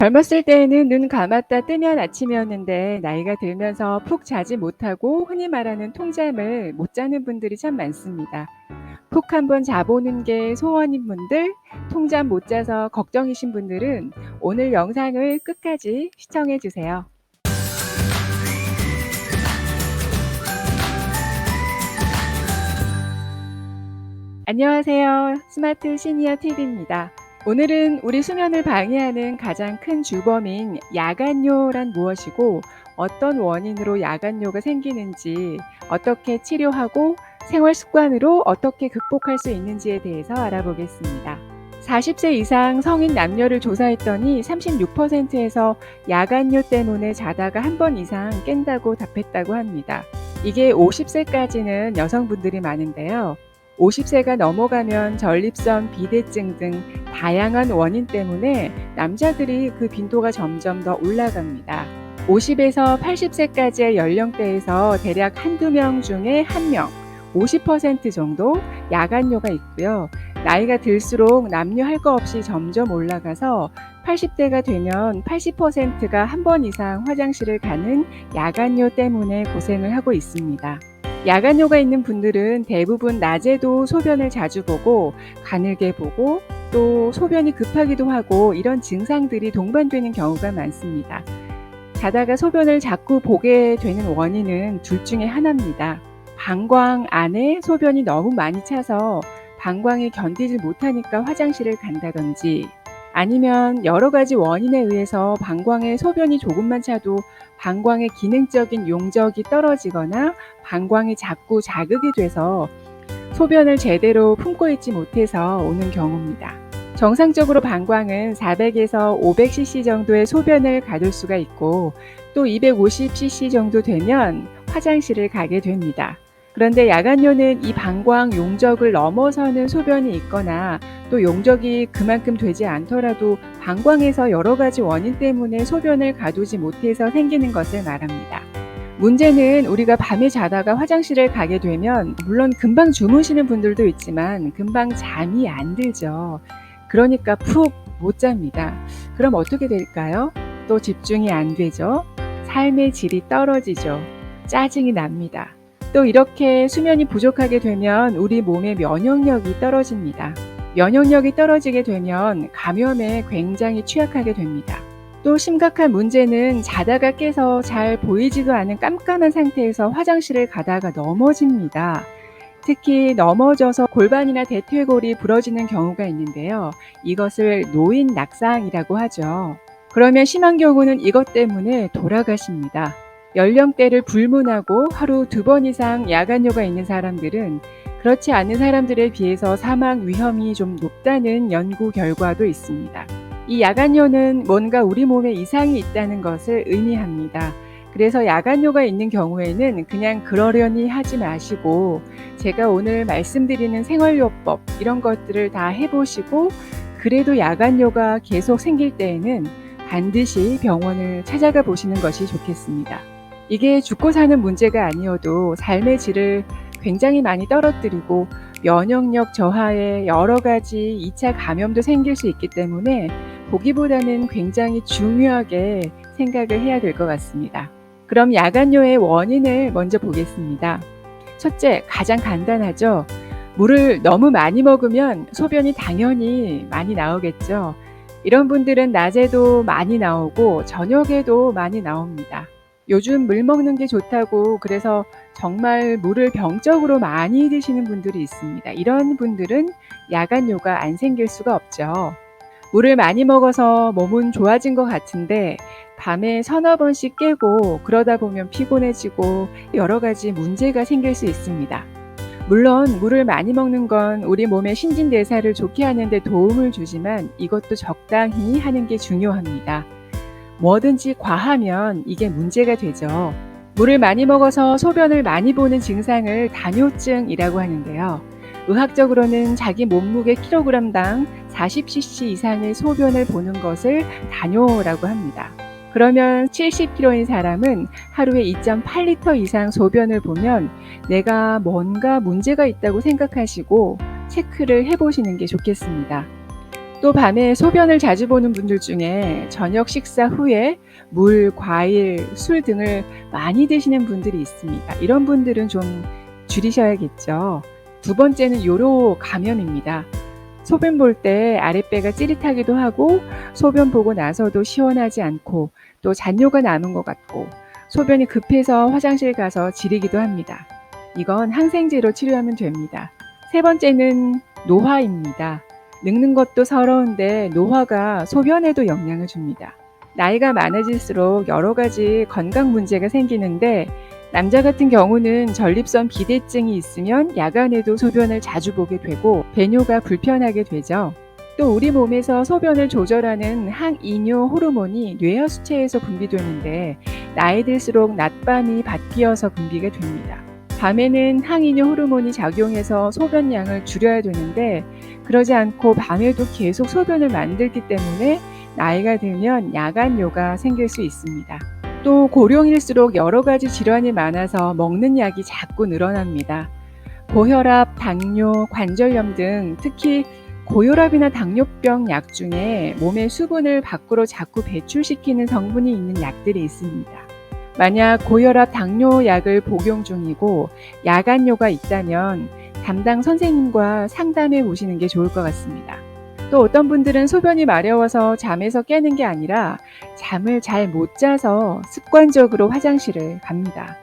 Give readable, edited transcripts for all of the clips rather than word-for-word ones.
젊었을 때에는 눈 감았다 뜨면 아침이었는데 나이가 들면서 푹 자지 못하고 흔히 말하는 통잠을 못 자는 분들이 참 많습니다. 푹 한번 자보는 게 소원인 분들, 통잠 못 자서 걱정이신 분들은 오늘 영상을 끝까지 시청해 주세요. 안녕하세요. 스마트 시니어 TV입니다. 오늘은 우리 수면을 방해하는 가장 큰 주범인 야간뇨란 무엇이고 어떤 원인으로 야간뇨가 생기는지 어떻게 치료하고 생활 습관으로 어떻게 극복할 수 있는지에 대해서 알아보겠습니다. 40세 이상 성인 남녀를 조사했더니 36%에서 야간뇨 때문에 자다가 한 번 이상 깬다고 답했다고 합니다. 이게 50세까지는 여성분들이 많은데요. 50세가 넘어가면 전립선, 비대증 등 다양한 원인 때문에 남자들이 그 빈도가 점점 더 올라갑니다. 50에서 80세까지의 연령대에서 대략 한두 명 중에 한 명, 50% 정도 야간뇨가 있고요. 나이가 들수록 남녀 할 거 없이 점점 올라가서 80대가 되면 80%가 한 번 이상 화장실을 가는 야간뇨 때문에 고생을 하고 있습니다. 야간뇨가 있는 분들은 대부분 낮에도 소변을 자주 보고 가늘게 보고 또 소변이 급하기도 하고 이런 증상들이 동반되는 경우가 많습니다. 자다가 소변을 자꾸 보게 되는 원인은 둘 중에 하나입니다. 방광 안에 소변이 너무 많이 차서 방광이 견디지 못하니까 화장실을 간다든지 아니면 여러 가지 원인에 의해서 방광에 소변이 조금만 차도 방광의 기능적인 용적이 떨어지거나 방광이 자꾸 자극이 돼서 소변을 제대로 품고 있지 못해서 오는 경우입니다. 정상적으로 방광은 400에서 500cc 정도의 소변을 가둘 수가 있고 또 250cc 정도 되면 화장실을 가게 됩니다. 그런데 야간뇨는 이 방광 용적을 넘어서는 소변이 있거나 또 용적이 그만큼 되지 않더라도 방광에서 여러 가지 원인 때문에 소변을 가두지 못해서 생기는 것을 말합니다. 문제는 우리가 밤에 자다가 화장실을 가게 되면 물론 금방 주무시는 분들도 있지만 금방 잠이 안 들죠. 그러니까 푹 못 잡니다. 그럼 어떻게 될까요? 또 집중이 안 되죠. 삶의 질이 떨어지죠. 짜증이 납니다. 또 이렇게 수면이 부족하게 되면 우리 몸의 면역력이 떨어집니다. 면역력이 떨어지게 되면 감염에 굉장히 취약하게 됩니다. 또 심각한 문제는 자다가 깨서 잘 보이지도 않은 깜깜한 상태에서 화장실을 가다가 넘어집니다. 특히 넘어져서 골반이나 대퇴골이 부러지는 경우가 있는데요. 이것을 노인 낙상이라고 하죠. 그러면 심한 경우는 이것 때문에 돌아가십니다. 연령대를 불문하고 하루 2번 이상 야간뇨가 있는 사람들은 그렇지 않은 사람들에 비해서 사망 위험이 좀 높다는 연구 결과도 있습니다. 이 야간뇨는 뭔가 우리 몸에 이상이 있다는 것을 의미합니다. 그래서 야간뇨가 있는 경우에는 그냥 그러려니 하지 마시고 제가 오늘 말씀드리는 생활요법 이런 것들을 다 해보시고 그래도 야간뇨가 계속 생길 때에는 반드시 병원을 찾아가 보시는 것이 좋겠습니다. 이게 죽고 사는 문제가 아니어도 삶의 질을 굉장히 많이 떨어뜨리고 면역력 저하에 여러 가지 2차 감염도 생길 수 있기 때문에 보기보다는 굉장히 중요하게 생각을 해야 될 것 같습니다. 그럼 야간뇨의 원인을 먼저 보겠습니다. 첫째, 가장 간단하죠. 물을 너무 많이 먹으면 소변이 당연히 많이 나오겠죠. 이런 분들은 낮에도 많이 나오고 저녁에도 많이 나옵니다. 요즘 물 먹는 게 좋다고 그래서 정말 물을 병적으로 많이 드시는 분들이 있습니다. 이런 분들은 야간뇨가 안 생길 수가 없죠. 물을 많이 먹어서 몸은 좋아진 것 같은데 밤에 서너 번씩 깨고 그러다 보면 피곤해지고 여러 가지 문제가 생길 수 있습니다. 물론 물을 많이 먹는 건 우리 몸의 신진대사를 좋게 하는 데 도움을 주지만 이것도 적당히 하는 게 중요합니다. 뭐든지 과하면 이게 문제가 되죠. 물을 많이 먹어서 소변을 많이 보는 증상을 단요증이라고 하는데요. 의학적으로는 자기 몸무게 킬로그램당 40cc 이상의 소변을 보는 것을 단요라고 합니다. 그러면 70kg인 사람은 하루에 2.8리터 이상 소변을 보면 내가 뭔가 문제가 있다고 생각하시고 체크를 해보시는 게 좋겠습니다. 또 밤에 소변을 자주 보는 분들 중에 저녁 식사 후에 물, 과일, 술 등을 많이 드시는 분들이 있습니다. 이런 분들은 좀 줄이셔야겠죠. 두 번째는 요로 감염입니다. 소변 볼 때 아랫배가 찌릿하기도 하고 소변 보고 나서도 시원하지 않고 또 잔뇨가 남은 것 같고 소변이 급해서 화장실 가서 지리기도 합니다. 이건 항생제로 치료하면 됩니다. 세 번째는 노화입니다. 늙는 것도 서러운데 노화가 소변에도 영향을 줍니다. 나이가 많아질수록 여러 가지 건강 문제가 생기는데 남자 같은 경우는 전립선 비대증이 있으면 야간에도 소변을 자주 보게 되고 배뇨가 불편하게 되죠. 또 우리 몸에서 소변을 조절하는 항이뇨 호르몬이 뇌하 수체에서 분비되는데 나이 들수록 낮밤이 바뀌어서 분비가 됩니다. 밤에는 항이뇨 호르몬이 작용해서 소변량을 줄여야 되는데 그러지 않고 밤에도 계속 소변을 만들기 때문에 나이가 들면 야간뇨가 생길 수 있습니다. 또 고령일수록 여러 가지 질환이 많아서 먹는 약이 자꾸 늘어납니다. 고혈압, 당뇨, 관절염 등 특히 고혈압이나 당뇨병 약 중에 몸의 수분을 밖으로 자꾸 배출시키는 성분이 있는 약들이 있습니다. 만약 고혈압, 당뇨 약을 복용 중이고 야간뇨가 있다면 담당 선생님과 상담해 보시는 게 좋을 것 같습니다. 또 어떤 분들은 소변이 마려워서 잠에서 깨는 게 아니라 잠을 잘 못 자서 습관적으로 화장실을 갑니다.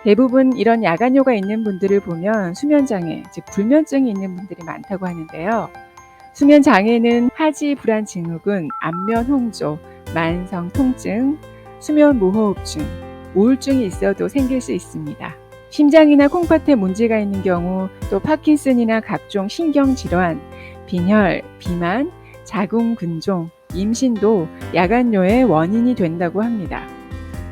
대부분 이런 야간뇨가 있는 분들을 보면 수면장애, 즉 불면증이 있는 분들이 많다고 하는데요. 수면장애는 하지 불안 증후군, 안면 홍조, 만성 통증, 수면 무호흡증, 우울증이 있어도 생길 수 있습니다. 심장이나 콩팥에 문제가 있는 경우, 또 파킨슨이나 각종 신경질환, 빈혈, 비만, 자궁근종, 임신도 야간뇨의 원인이 된다고 합니다.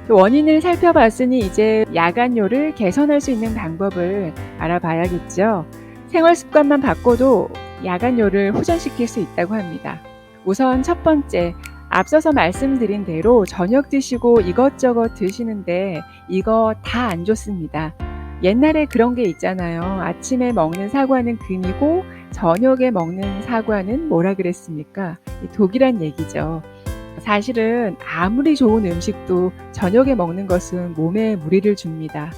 또 원인을 살펴봤으니 이제 야간뇨를 개선할 수 있는 방법을 알아봐야겠죠. 생활 습관만 바꿔도 야간뇨를 호전시킬 수 있다고 합니다. 우선 첫 번째, 앞서서 말씀드린 대로 저녁 드시고 이것저것 드시는데 이거 다 안 좋습니다. 옛날에 그런 게 있잖아요. 아침에 먹는 사과는 금이고 저녁에 먹는 사과는 뭐라 그랬습니까? 독이란 얘기죠. 사실은 아무리 좋은 음식도 저녁에 먹는 것은 몸에 무리를 줍니다.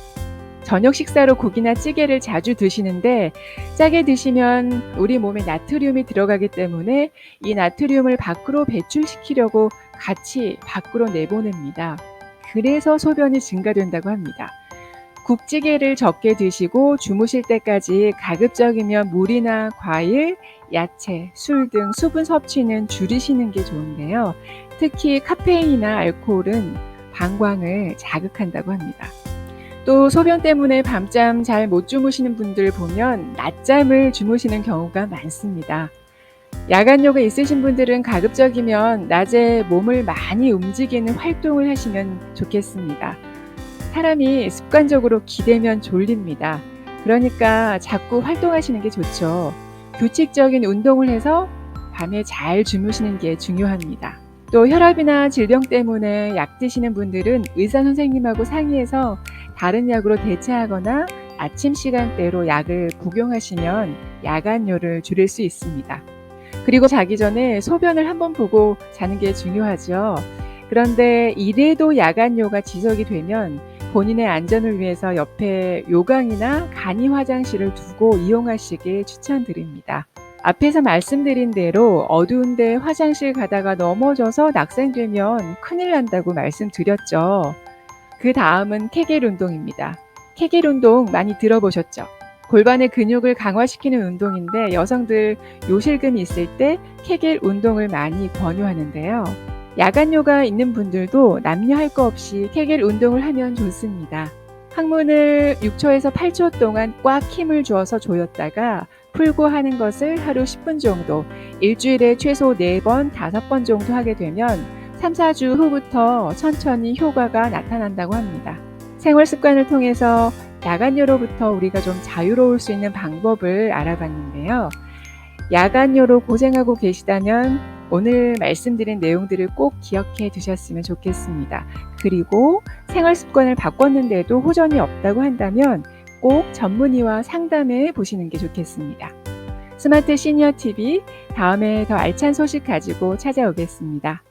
저녁 식사로 국이나 찌개를 자주 드시는데 짜게 드시면 우리 몸에 나트륨이 들어가기 때문에 이 나트륨을 밖으로 배출시키려고 같이 밖으로 내보냅니다. 그래서 소변이 증가된다고 합니다. 국찌개를 적게 드시고 주무실 때까지 가급적이면 물이나 과일, 야채, 술 등 수분 섭취는 줄이시는 게 좋은데요. 특히 카페인이나 알코올은 방광을 자극한다고 합니다. 또 소변 때문에 밤잠 잘 못 주무시는 분들 보면 낮잠을 주무시는 경우가 많습니다. 야간뇨가 있으신 분들은 가급적이면 낮에 몸을 많이 움직이는 활동을 하시면 좋겠습니다. 사람이 습관적으로 기대면 졸립니다. 그러니까 자꾸 활동하시는 게 좋죠. 규칙적인 운동을 해서 밤에 잘 주무시는 게 중요합니다. 또 혈압이나 질병 때문에 약 드시는 분들은 의사 선생님하고 상의해서 다른 약으로 대체하거나 아침 시간대로 약을 복용하시면 야간뇨를 줄일 수 있습니다. 그리고 자기 전에 소변을 한번 보고 자는 게 중요하죠. 그런데 이래도 야간뇨가 지속이 되면 본인의 안전을 위해서 옆에 요강이나 간이 화장실을 두고 이용하시길 추천드립니다. 앞에서 말씀드린 대로 어두운데 화장실 가다가 넘어져서 낙상되면 큰일 난다고 말씀드렸죠. 그 다음은 케겔 운동입니다. 케겔 운동 많이 들어보셨죠? 골반의 근육을 강화시키는 운동인데 여성들 요실금이 있을 때 케겔 운동을 많이 권유하는데요. 야간뇨가 있는 분들도 남녀 할 거 없이 케겔 운동을 하면 좋습니다. 항문을 6초에서 8초 동안 꽉 힘을 주어서 조였다가 풀고 하는 것을 하루 10분 정도, 일주일에 최소 4번, 5번 정도 하게 되면 3, 4주 후부터 천천히 효과가 나타난다고 합니다. 생활 습관을 통해서 야간뇨로부터 우리가 좀 자유로울 수 있는 방법을 알아봤는데요. 야간뇨로 고생하고 계시다면 오늘 말씀드린 내용들을 꼭 기억해 두셨으면 좋겠습니다. 그리고 생활 습관을 바꿨는데도 호전이 없다고 한다면 꼭 전문의와 상담해 보시는 게 좋겠습니다. 스마트 시니어 TV 다음에 더 알찬 소식 가지고 찾아오겠습니다.